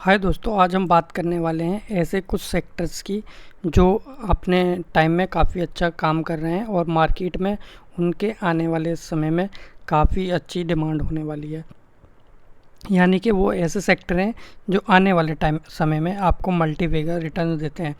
हाय दोस्तों, आज हम बात करने वाले हैं ऐसे कुछ सेक्टर्स की जो अपने टाइम में काफ़ी अच्छा काम कर रहे हैं और मार्केट में उनके आने वाले समय में काफ़ी अच्छी डिमांड होने वाली है। यानी कि वो ऐसे सेक्टर हैं जो आने वाले टाइम समय में आपको मल्टीवेगर रिटर्न देते हैं।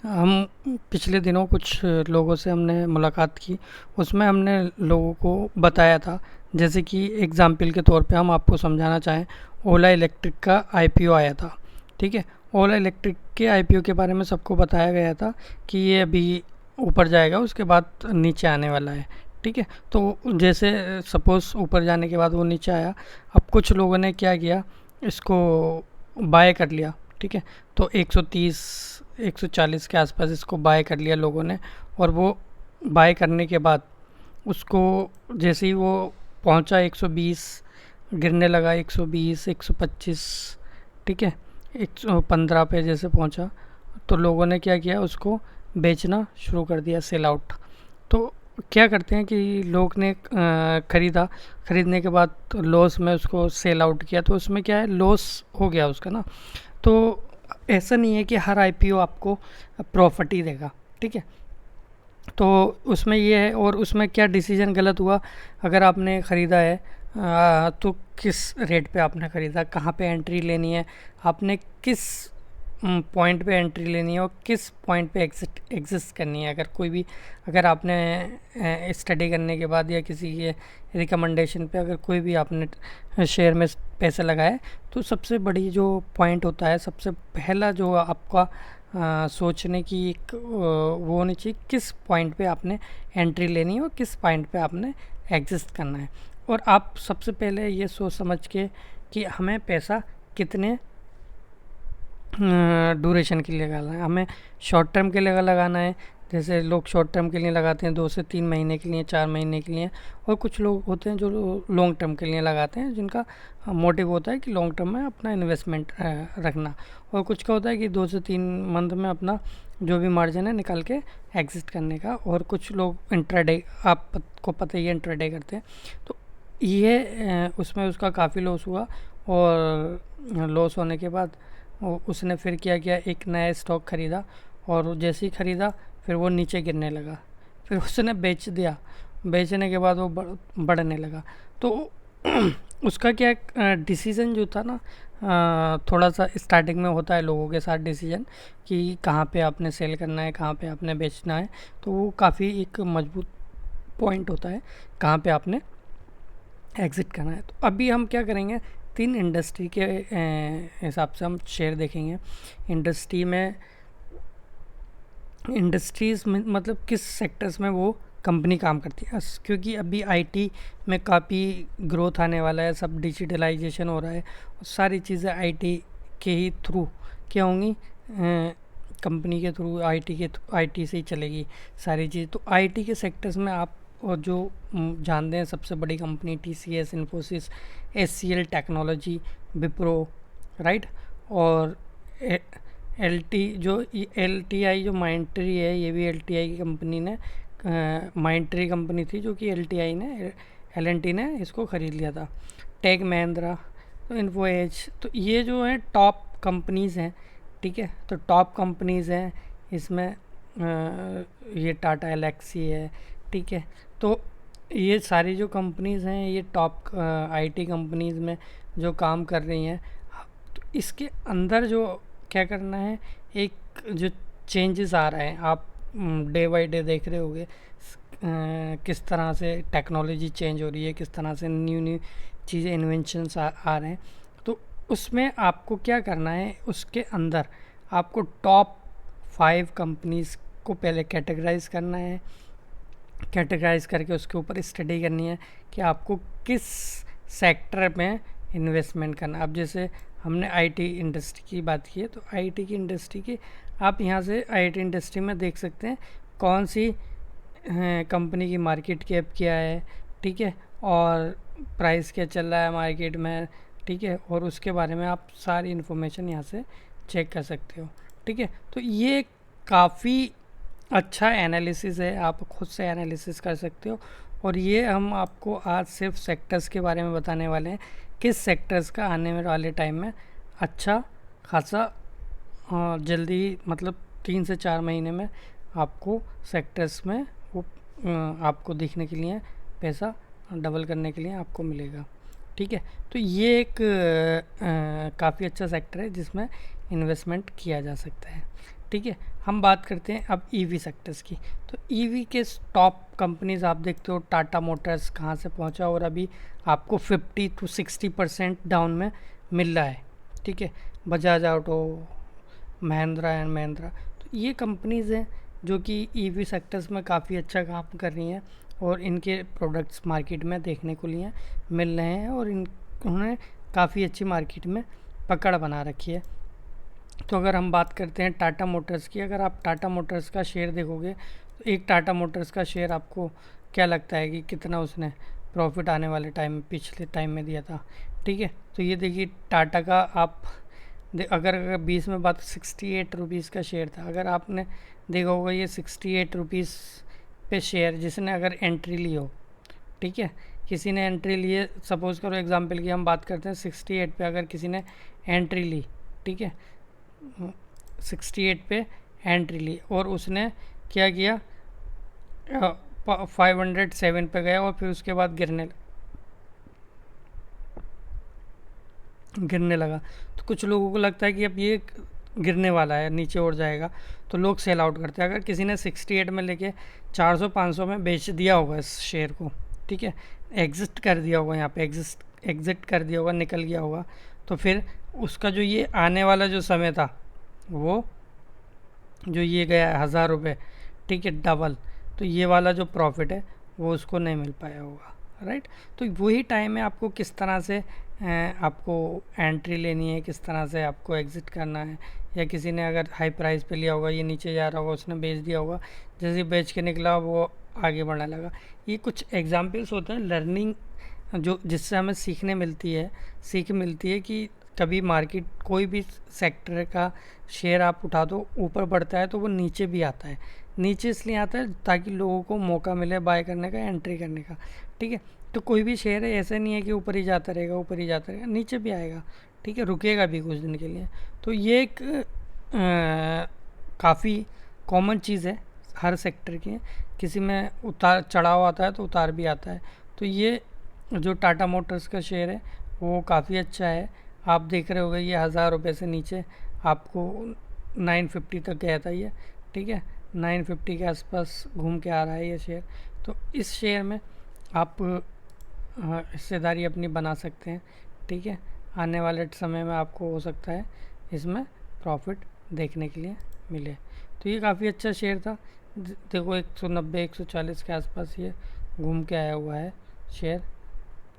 हम पिछले दिनों कुछ लोगों से हमने मुलाकात की, उसमें हमने लोगों को बताया था, जैसे कि एग्ज़ाम्पल के तौर पे हम आपको समझाना चाहें, ओला इलेक्ट्रिक का आईपीओ आया था। ठीक है, ओला इलेक्ट्रिक के आईपीओ के बारे में सबको बताया गया था कि ये अभी ऊपर जाएगा, उसके बाद नीचे आने वाला है। ठीक है, तो जैसे सपोज़ ऊपर जाने के बाद वो नीचे आया, अब कुछ लोगों ने क्या किया, इसको बाय कर लिया। ठीक है, तो 130 140 के आसपास इसको बाय कर लिया लोगों ने, और वो बाय करने के बाद उसको जैसे ही वो पहुंचा 120, गिरने लगा 120 125। ठीक है, 115 पे जैसे पहुंचा तो लोगों ने क्या किया, उसको बेचना शुरू कर दिया, सेल आउट। तो क्या करते हैं कि लोग ने ख़रीदा, ख़रीदने के बाद लॉस में उसको सेल आउट किया, तो उसमें क्या है, लॉस हो गया उसका ना। तो ऐसा नहीं है कि हर आईपीओ आपको प्रॉफिट ही देगा। ठीक है, तो उसमें ये है, और उसमें क्या डिसीजन गलत हुआ, अगर आपने ख़रीदा है तो किस रेट पे आपने ख़रीदा, कहाँ पे एंट्री लेनी है, आपने किस पॉइंट पे एंट्री लेनी है और किस पॉइंट पे एग्जिस्ट करनी है। अगर कोई भी, अगर आपने स्टडी करने के बाद या किसी के रिकमेंडेशन पे अगर कोई भी आपने शेयर में पैसे लगाए, तो सबसे बड़ी जो पॉइंट होता है, सबसे पहला जो आपका सोचने की एक वो होनी चाहिए, किस पॉइंट पे आपने एंट्री लेनी है और किस पॉइंट पे आपने एग्जिस्ट करना है। और आप सबसे पहले ये सोच समझ के कि हमें पैसा कितने ड्यूरेशन के लिए लगाना है, हमें शॉर्ट टर्म के लिए लगाना है। जैसे लोग शॉर्ट टर्म के लिए लगाते हैं 2 से 3 महीने के लिए, 4 महीने के लिए, और कुछ लोग होते हैं जो लॉन्ग टर्म के लिए लगाते हैं, जिनका मोटिव होता है कि लॉन्ग टर्म में अपना इन्वेस्टमेंट रखना। और कुछ का होता है कि 2 से 3 मंथ में अपना जो भी मार्जिन है निकाल के एग्जिट करने का। और कुछ लोग इंट्राडे, आपको पता ही है, इंट्राडे करते हैं। तो ये उसमें उसका काफ़ी लॉस हुआ, और लॉस होने के बाद उसने फिर क्या किया, एक नया स्टॉक ख़रीदा, और जैसे ही ख़रीदा फिर वो नीचे गिरने लगा, फिर उसने बेच दिया। बेचने के बाद वो बढ़ने लगा। तो उसका क्या डिसीज़न जो था ना, थोड़ा सा स्टार्टिंग में होता है लोगों के साथ डिसीजन कि कहाँ पे आपने सेल करना है, कहाँ पे आपने बेचना है। तो वो काफ़ी एक मजबूत पॉइंट होता है, कहाँ पे आपने एग्ज़िट करना है। तो अभी हम क्या करेंगे, 3 इंडस्ट्री के हिसाब से हम शेयर देखेंगे। इंडस्ट्री में, इंडस्ट्रीज़ में मतलब किस सेक्टर्स में वो कंपनी काम करती है, क्योंकि अभी आईटी में काफ़ी ग्रोथ आने वाला है, सब डिजिटलाइजेशन हो रहा है, और सारी चीज़ें आईटी के ही थ्रू क्या होंगी, कंपनी के थ्रू, आईटी से ही चलेगी सारी चीज़। तो आईटी के सेक्टर्स में आप, और जो जानते हैं सबसे बड़ी company TCS, Infosys, HCL technology, Wipro, right, और एल टी आई जो माइंट्री है, ये भी एल टी आई की कंपनी ने, माइंट्री कंपनी थी जो कि एल एन टी ने इसको ख़रीद लिया था। टेक महिंद्रा, तो इन्फो एज, तो ये जो है टॉप कंपनीज़ हैं। ठीक है, तो टॉप कंपनीज़ हैं इसमें, ये टाटा एलेक्सी है। ठीक है, तो ये सारी जो कंपनीज़ हैं, ये टॉप आईटी कंपनीज़ में जो काम कर रही हैं। तो इसके अंदर जो क्या करना है, एक जो चेंजेस आ रहे हैं, आप डे बाय डे देख रहे होगे किस तरह से टेक्नोलॉजी चेंज हो रही है, किस तरह से न्यू न्यू चीज़ें, इन्वेंशंस आ रहे हैं। तो उसमें आपको क्या करना है, उसके अंदर आपको टॉप 5 कंपनीज़ को पहले कैटेगराइज करना है। कैटेगराइज करके उसके ऊपर स्टडी करनी है कि आपको किस सेक्टर में इन्वेस्टमेंट करना। अब जैसे हमने आईटी इंडस्ट्री की बात की है, तो आईटी की इंडस्ट्री की आप यहाँ से आईटी इंडस्ट्री में देख सकते हैं कौन सी कंपनी की मार्केट कैप क्या है। ठीक है, और प्राइस क्या चल रहा है मार्केट में। ठीक है, और उसके बारे में आप सारी इन्फॉर्मेशन यहाँ से चेक कर सकते हो। ठीक है, तो ये काफ़ी अच्छा एनालिसिस है, आप खुद से एनालिसिस कर सकते हो। और ये हम आपको आज सिर्फ सेक्टर्स के बारे में बताने वाले हैं, किस सेक्टर्स का आने वाले टाइम में अच्छा खासा जल्दी, मतलब 3 से 4 महीने में आपको सेक्टर्स में वो आपको देखने के लिए पैसा डबल करने के लिए आपको मिलेगा। ठीक है, तो ये एक काफ़ी अच्छा सेक्टर है जिसमें इन्वेस्टमेंट किया जा सकता है। ठीक है, हम बात करते हैं अब ईवी सेक्टर्स की। तो ईवी के टॉप कंपनीज आप देखते हो, टाटा मोटर्स कहाँ से पहुँचा और अभी आपको 50 to 60% डाउन में मिल रहा है। ठीक है, बजाज ऑटो, महिंद्रा एंड महिंद्रा, तो ये कंपनीज़ हैं जो कि ईवी सेक्टर्स में काफ़ी अच्छा काम कर रही हैं और इनके प्रोडक्ट्स मार्केट में देखने को लिए मिल रहे हैं और उन्होंने काफ़ी अच्छी मार्केट में पकड़ बना रखी है। तो अगर हम बात करते हैं टाटा मोटर्स की, अगर आप टाटा मोटर्स का शेयर देखोगे तो एक टाटा मोटर्स का शेयर आपको क्या लगता है कि कितना उसने प्रॉफिट आने वाले टाइम पिछले टाइम में दिया था? ठीक है, तो ये देखिए टाटा का आप अगर 20 में बात 68 रुपीज़ का शेयर था। अगर आपने देखा होगा ये 68 रुपीज़ पे शेयर जिसने अगर एंट्री ली हो, ठीक है, किसी ने एंट्री लिए, सपोज़ करो एग्जांपल की हम बात करते हैं 68 पे अगर किसी ने एंट्री ली, ठीक है, 68 पे एंट्री ली और उसने क्या किया, 507 पे गया और फिर उसके बाद गिरने लगा। तो कुछ लोगों को लगता है कि अब ये गिरने वाला है, नीचे उड़ जाएगा, तो लोग सेल आउट करते हैं। अगर किसी ने 68 में लेके 400-500 में बेच दिया होगा इस शेयर को, ठीक है, एग्जिट कर दिया होगा, यहाँ पे एग्जिट कर दिया होगा, निकल गया होगा, तो फिर उसका जो ये आने वाला जो समय था वो जो ये गया है 1000 रुपये, ठीक है, डबल, तो ये वाला जो प्रॉफिट है वो उसको नहीं मिल पाया होगा। राइट, तो वही टाइम है आपको किस तरह से आपको एंट्री लेनी है, किस तरह से आपको एग्ज़िट करना है। या किसी ने अगर हाई प्राइस पे लिया होगा, ये नीचे जा रहा होगा, उसने बेच दिया होगा, जैसे बेच के निकला वो आगे बढ़ने लगा। ये कुछ एग्जाम्पल्स होते हैं लर्निंग जो जिससे हमें सीखने मिलती है, सीख मिलती है कि कभी मार्केट कोई भी सेक्टर का शेयर आप उठा दो, ऊपर बढ़ता है तो वो नीचे भी आता है। नीचे इसलिए आता है ताकि लोगों को मौका मिले बाय करने का, एंट्री करने का। ठीक है, तो कोई भी शेयर है ऐसा नहीं है कि ऊपर ही जाता रहेगा, ऊपर ही जाता रहेगा, नीचे भी आएगा, ठीक है, रुकेगा भी कुछ दिन के लिए। तो ये एक काफ़ी कॉमन चीज़ है हर सेक्टर की। किसी में उतार चढ़ाव आता है तो उतार भी आता है। तो ये जो टाटा मोटर्स का शेयर है वो काफ़ी अच्छा है। आप देख रहे होगे ये 1000 रुपये से नीचे आपको 950 तक गया था ये, ठीक है, 950 के आसपास घूम के आ रहा है ये शेयर। तो इस शेयर में आप हिस्सेदारी अपनी बना सकते हैं। ठीक है, आने वाले समय में आपको हो सकता है इसमें प्रॉफिट देखने के लिए मिले। तो ये काफ़ी अच्छा शेयर था। देखो 190-140 के आसपास ये घूम के आया हुआ है शेयर,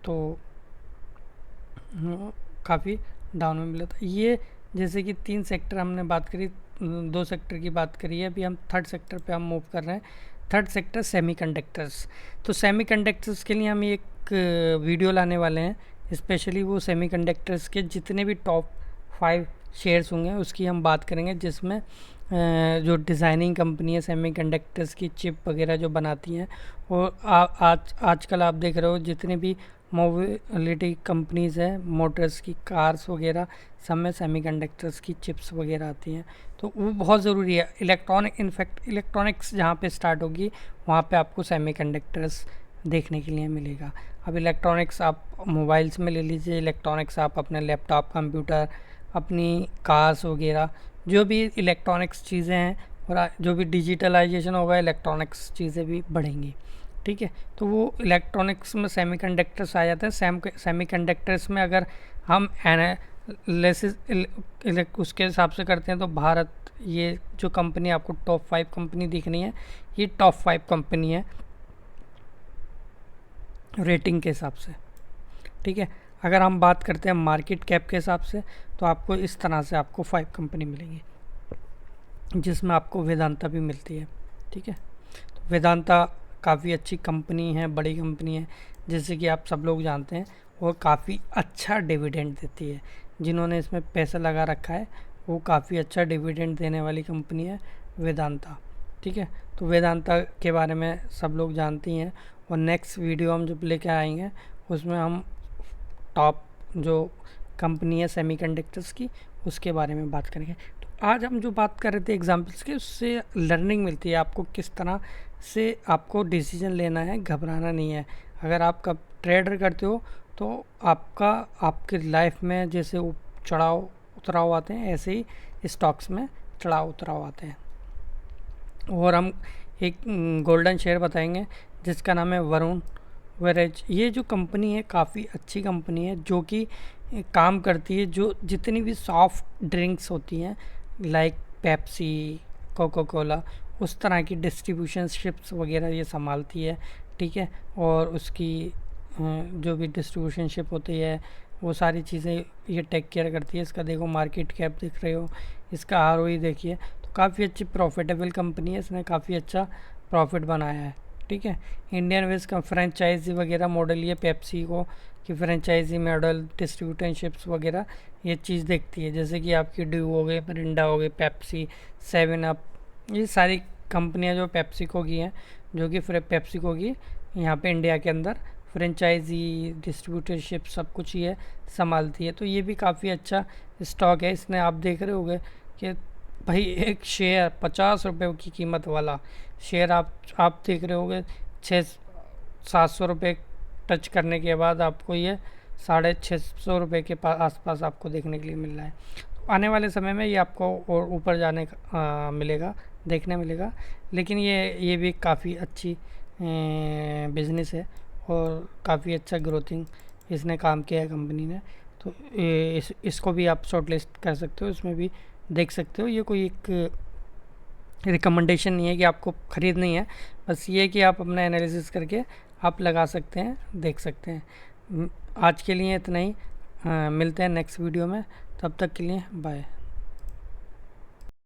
तो काफ़ी डाउन में मिला था ये। जैसे कि 3 सेक्टर हमने बात करी, 2 सेक्टर की बात करी है, अभी हम थर्ड सेक्टर पे हम मूव कर रहे हैं। Third sector semiconductors. तो सेमीकंडक्टर्स के लिए हम एक वीडियो लाने वाले हैं, स्पेशली वो सेमीकंडक्टर्स के जितने भी टॉप 5 शेयर्स होंगे उसकी हम बात करेंगे, जिसमें जो डिज़ाइनिंग कंपनी है सेमीकंडक्टर्स की चिप वगैरह जो बनाती हैं, और आजकल आप देख रहे हो जितने भी मोबिलिटी कंपनीज़ हैं, मोटर्स की, कार्स वगैरह, सब में सेमीकंडक्टर्स की चिप्स वगैरह आती हैं। तो वो बहुत ज़रूरी है। इनफैक्ट इलेक्ट्रॉनिक्स जहाँ पे स्टार्ट होगी वहाँ पे आपको सेमीकंडक्टर्स देखने के लिए मिलेगा। अब इलेक्ट्रॉनिक्स आप मोबाइल्स में ले लीजिए, इलेक्ट्रॉनिक्स आप अपने लैपटॉप, कंप्यूटर, अपनी कार्स वगैरह, जो भी इलेक्ट्रॉनिक्स चीज़ें हैं, और जो भी डिजिटलाइजेशन होगा इलेक्ट्रॉनिक्स चीज़ें भी बढ़ेंगी। ठीक है, तो वो इलेक्ट्रॉनिक्स में सेमीकंडक्टर्स आ जाते हैं। सेमीकंडक्टर्स में अगर हम एनालिसिस उसके हिसाब से करते हैं तो भारत, ये जो कंपनी आपको टॉप 5 कंपनी दिखनी है, ये टॉप 5 कंपनी है रेटिंग के हिसाब से। ठीक है, अगर हम बात करते हैं मार्केट कैप के हिसाब से तो आपको इस तरह से आपको 5 कंपनी मिलेंगी, जिसमें आपको वेदांता भी मिलती है। ठीक है, तो वेदांता काफ़ी अच्छी कंपनी है, बड़ी कंपनी है, जैसे कि आप सब लोग जानते हैं, और काफ़ी अच्छा डिविडेंड देती है। जिन्होंने इसमें पैसा लगा रखा है वो काफ़ी अच्छा डिविडेंड देने वाली कंपनी है वेदांता। ठीक है, तो वेदांता के बारे में सब लोग जानती हैं, और नेक्स्ट वीडियो हम जब लेके आएंगे उसमें हम टॉप जो कंपनी है सेमीकंडक्टर्स की उसके बारे में बात करेंगे। तो आज हम जो बात कर रहे थे एग्जाम्पल्स की, उससे लर्निंग मिलती है आपको किस तरह से आपको डिसीजन लेना है, घबराना नहीं है। अगर आप कब ट्रेडर करते हो तो आपके लाइफ में जैसे चढ़ाव उतराव आते हैं, ऐसे ही स्टॉक्स में चढ़ाव उतराव आते हैं। और हम एक गोल्डन शेयर बताएंगे जिसका नाम है वरुण वेरेज। ये जो कंपनी है काफ़ी अच्छी कंपनी है, जो कि काम करती है जो जितनी भी सॉफ्ट ड्रिंक्स होती हैं लाइक पेप्सी, कोका कोला, उस तरह की डिस्ट्रीब्यूशन शिप्स वगैरह ये संभालती है, ठीक है। और उसकी जो भी डिस्ट्रीब्यूशन शिप होती है वो सारी चीज़ें ये टेक केयर करती है। इसका देखो मार्केट कैप देख रहे हो, इसका आरओई देखिए, तो काफ़ी अच्छी प्रॉफिटेबल कंपनी है, इसने काफ़ी अच्छा प्रॉफिट बनाया है, ठीक है। इंडियन वेज का फ्रेंचाइजी वगैरह मॉडल, ये पेप्सी को कि फ्रेंचाइजी मॉडल, डिस्ट्रीब्यूटरशिप्स वगैरह ये चीज़ देखती है। जैसे कि आपकी ड्यू हो गए, मिरिंडा हो गए, पेप्सी, 7 अप, ये सारी कंपनियां जो पेप्सिको की हैं, जो कि पेप्सिको की यहाँ पे इंडिया के अंदर फ्रेंचाइजी, डिस्ट्रीब्यूटरशिप सब कुछ ये संभालती है। तो ये भी काफ़ी अच्छा स्टॉक है। इसने आप देख रहे होंगे कि भाई एक शेयर 50 रुपये की कीमत वाला शेयर आप देख रहे होगे 600-700 रुपये टच करने के बाद आपको ये 650 रुपये के आसपास आपको देखने के लिए मिल रहा है। तो आने वाले समय में ये आपको और ऊपर जाने का मिलेगा, देखने मिलेगा। लेकिन ये भी काफ़ी अच्छी बिजनेस है और काफ़ी अच्छा ग्रोथिंग इसने काम किया है कंपनी ने। तो इसको भी आप शॉर्ट लिस्ट कर सकते हो, इसमें भी देख सकते हो। ये कोई एक रिकमेंडेशन नहीं है कि आपको ख़रीदनी है, बस ये कि आप अपना एनालिसिस करके आप लगा सकते हैं, देख सकते हैं। आज के लिए इतना ही, मिलते हैं नेक्स्ट वीडियो में, तब तक के लिए बाय।